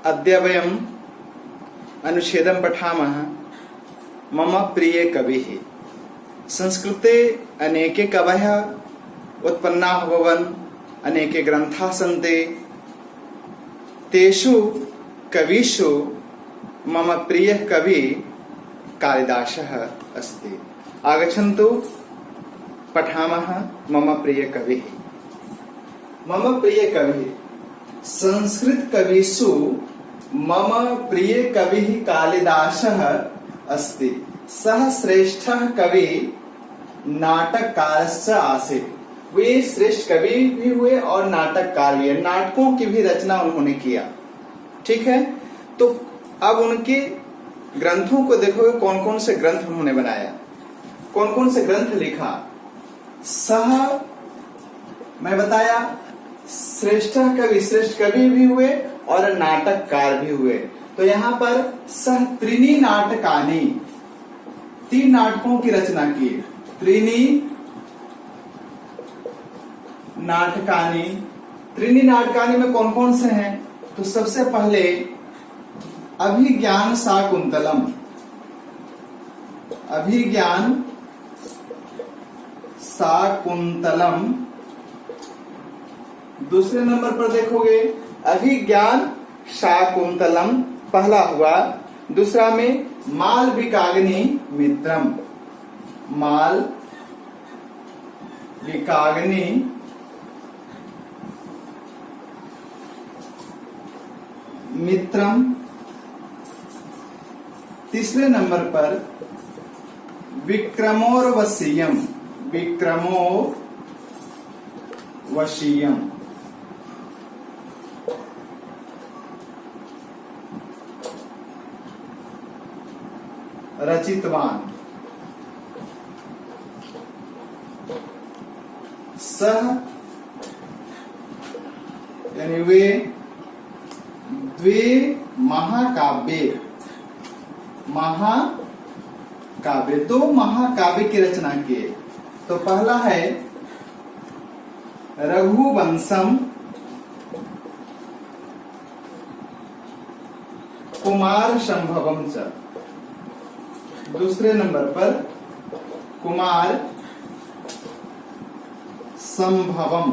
अद्य वयम् अनुच्छेदं पठामः। मम प्रिय कविः। संस्कृते अनेके कवयः उत्पन्नाः भवन्, अनेके ग्रन्थाः सन्ति। तेषु कविषु मम प्रियः कवि कालिदासः अस्ति। आगच्छन्तु पठामः मम प्रिय कविः। मम प्रिय कविः। संस्कृत कविषु मम प्रिय कविः कालिदासः अस्ति। सः श्रेष्ठः कवि नाटककारश्च आसीत्। वे श्रेष्ठ कवि भी हुए और नाटककार भी, नाटकों की भी रचना उन्होंने किया। ठीक है, तो अब उनके ग्रंथों को देखोगे, कौन कौन से ग्रंथ उन्होंने बनाया, कौन कौन से ग्रंथ लिखा। सह मैं बताया श्रेष्ठ कवि भी हुए और नाटककार भी हुए। तो यहाँ पर सह त्रीणी नाटकानि, 3 नाटकों की रचना की। त्रीणी नाटकानि, त्रीणी नाटकानि में कौन कौन से हैं? तो सबसे पहले अभिज्ञान शाकुंतलम, अभिज्ञान शाकुंतलम। दूसरे नंबर पर देखोगे अभिज्ञान शाकुंतलम पहला हुआ। दूसरा में मालविकाग्नि मित्रम, मालविकाग्नि मित्रम। तीसरे नंबर पर विक्रमोर्वशीयम, विक्रमोर्वशीयम। रचितवान। सह यानी वे द्वे महाकाव्य, महाकाव्य 2 महाकाव्य की रचना किए। तो पहला है रघुवंशम कुमार संभवम च। दूसरे नंबर पर कुमार संभवम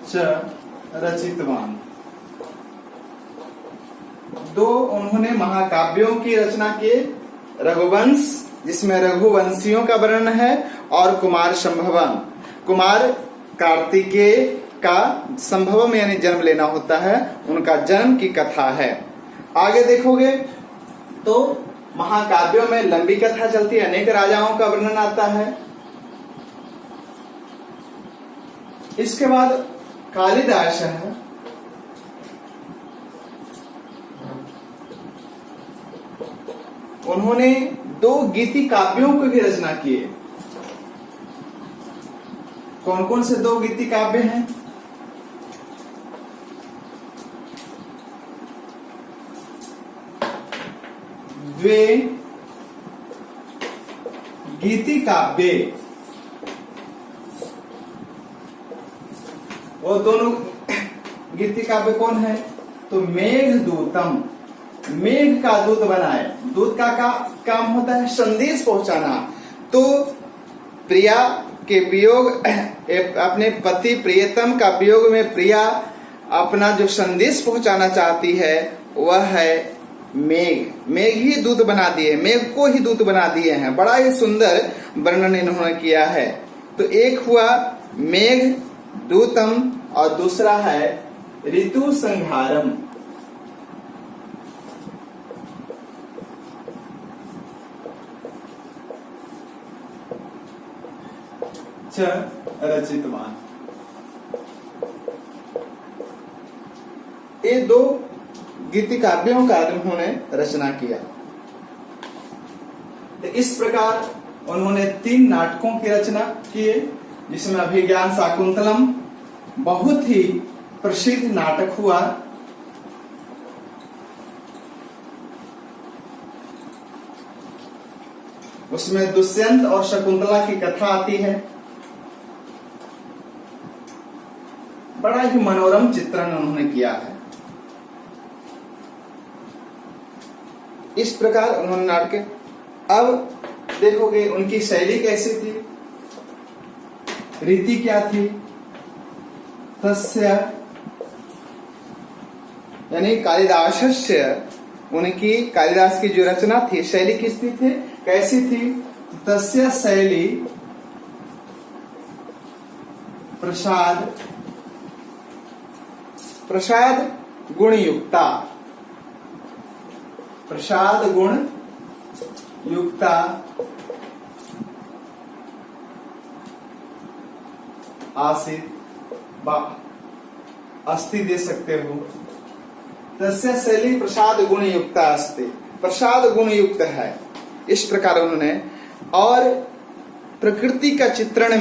च रचितवान। 2 उन्होंने महाकाव्यों की रचना की। रघुवंश जिसमें रघुवंशियों का वर्णन है, और कुमार संभवम, कुमार कार्तिकेय का संभवम यानी जन्म लेना होता है, उनका जन्म की कथा है। आगे देखोगे तो महाकाव्यों में लंबी कथा चलती है, अनेक राजाओं का वर्णन आता है। इसके बाद कालिदास है। उन्होंने 2 गीति काव्यों की भी रचना की है। कौन कौन से 2 गीति काव्य हैं? द्वे गीति काव्य। वो दोनों गीति काव्य कौन है? तो मेघदूतम, मेघ का दूत बनाए। दूत का काम होता है संदेश पहुंचाना। तो प्रिया के वियोग, अपने पति प्रियतम का वियोग में प्रिया अपना जो संदेश पहुंचाना चाहती है वह है मेघ। मेघ ही दूत बना दिए, मेघ को ही दूत बना दिए हैं। बड़ा ही सुंदर वर्णन इन्होंने किया है। तो एक हुआ मेघ दूतम और दूसरा है ऋतु संहारम। रचितवान। ये 2 गीति काव्यों का उन्होंने रचना किया। तो इस प्रकार उन्होंने 3 नाटकों की रचना किए, जिसमें अभिज्ञान शाकुंतलम बहुत ही प्रसिद्ध नाटक हुआ। उसमें दुष्यंत और शकुंतला की कथा आती है। बड़ा ही मनोरम चित्रण उन्होंने किया है। इस प्रकार उन्होंने नाटक, अब देखोगे उनकी शैली कैसी थी, रीति क्या थी। तस्य यानी कालिदासस्य, उनकी कालिदास की जो रचना थी, शैली किसकी थी, कैसी थी। तस्य शैली प्रसाद गुण युक्ता, प्रसाद गुण युक्ता आसित अस्ति दे सकते हो। तस्य शैली प्रसाद गुण युक्ता अस्ति, प्रसाद गुण युक्त है, इस प्रकार उन्होंने। और प्रकृति का चित्रण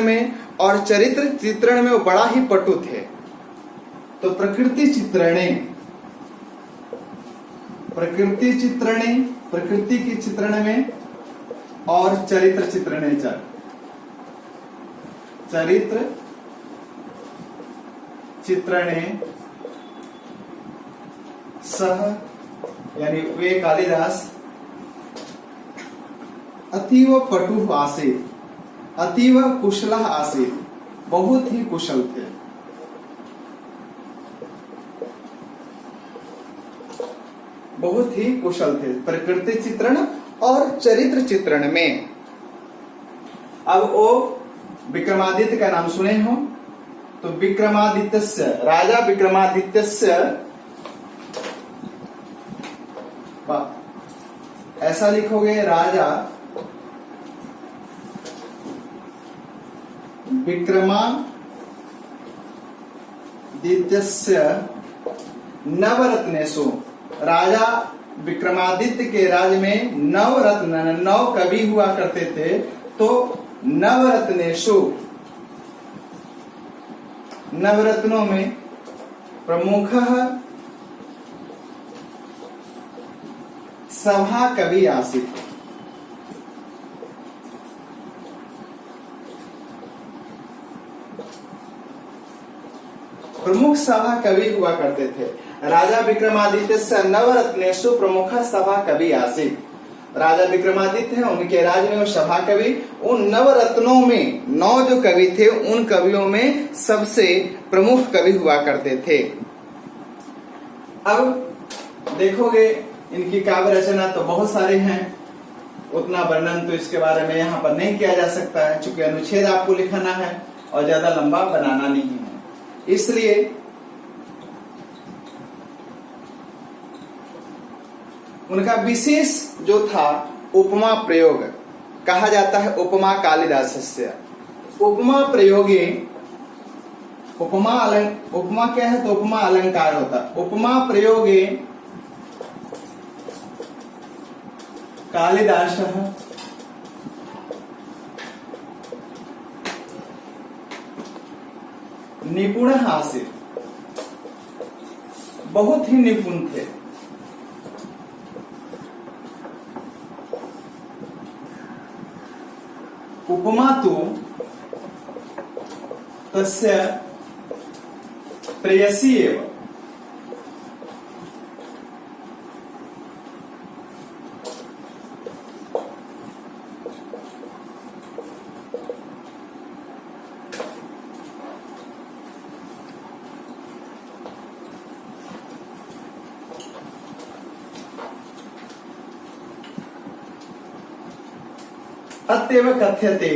में और चरित्र चित्रण में वो बड़ा ही पटु थे। तो प्रकृति के चित्रण में और चरित्र चित्रणे सह, यानी वे कालिदास अतीव पटु आसीत्, अतीव कुशलः आसीत्, बहुत ही कुशल थे। बहुत ही कुशल थे प्रकृति चित्रण और चरित्र चित्रण में। अब वो विक्रमादित्य का नाम सुने हो तो विक्रमादित्यस्य, राजा विक्रमादित्यस्य, ऐसा लिखोगे राजा विक्रमादित्यस्य नवरत्नेषु, राजा विक्रमादित्य के राज्य में नवरत्न, 9 कवि हुआ करते थे। तो नवरत्नेषु, नवरत्नों में प्रमुखः सभा कवि आसीत्, प्रमुख सभा कवि हुआ करते थे। राजा विक्रमादित्य से नवरत्नेषु प्रमुख सभा कवि आसीत्, राजा विक्रमादित्य है उनके राज्य में वो सभा कवि, उन नवरत्नों में 9 जो कवि थे उन कवियों में सबसे प्रमुख कवि हुआ करते थे। अब देखोगे इनकी काव्य रचना तो बहुत सारे हैं, उतना वर्णन तो इसके बारे में यहाँ पर नहीं किया जा सकता है, चूंकि अनुच्छेद आपको लिखना है और ज्यादा लंबा बनाना नहीं है। इसलिए उनका विशेष जो था उपमा प्रयोग, कहा जाता है उपमा कालिदासस्य। उपमा प्रयोगे, उपमा क्या है, तो उपमा अलंकार होता है। उपमा प्रयोगे कालिदासः निपुणः आसीत्, बहुत ही निपुण थे। उपमा तु तस्य प्रेयसी एव, अतएव कथ्यते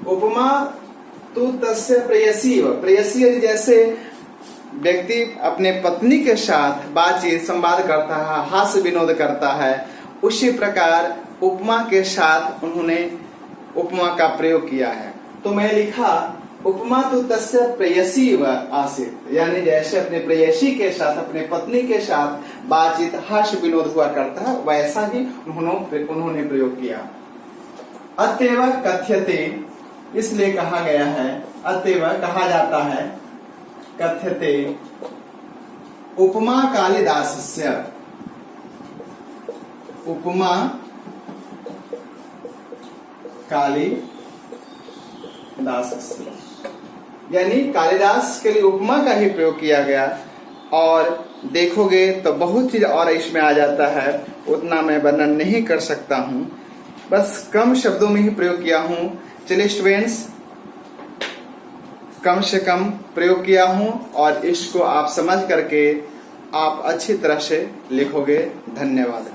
उपमा तु तस्य प्रेयसी। प्रेयसी जैसे व्यक्ति अपने पत्नी के साथ बातचीत संवाद करता है, हास्य विनोद करता है, उसी प्रकार उपमा के साथ उन्होंने उपमा का प्रयोग किया है। तो मैं लिखा उपमा तो तस्य प्रेयसी आसीत, यानी जैसे अपने प्रेयसी के साथ, अपने पत्नी के साथ बातचीत हास्य विनोद हुआ करता है, वैसा ही उन्होंने प्रयोग किया। अतएव कथ्यते, इसलिए कहा गया है, अतएव कहा जाता है, कथ्यते उपमा कालिदासस्य, उपमा कालिदासस्य दासस्य, यानी कालिदास के लिए उपमा का ही प्रयोग किया गया। और देखोगे तो बहुत चीज और इसमें आ जाता है, उतना मैं वर्णन नहीं कर सकता हूं, बस कम शब्दों में ही प्रयोग किया हूं। चलिए स्टूडेंट्स, कम से कम प्रयोग किया हूं और इसको आप समझ करके आप अच्छी तरह से लिखोगे। धन्यवाद।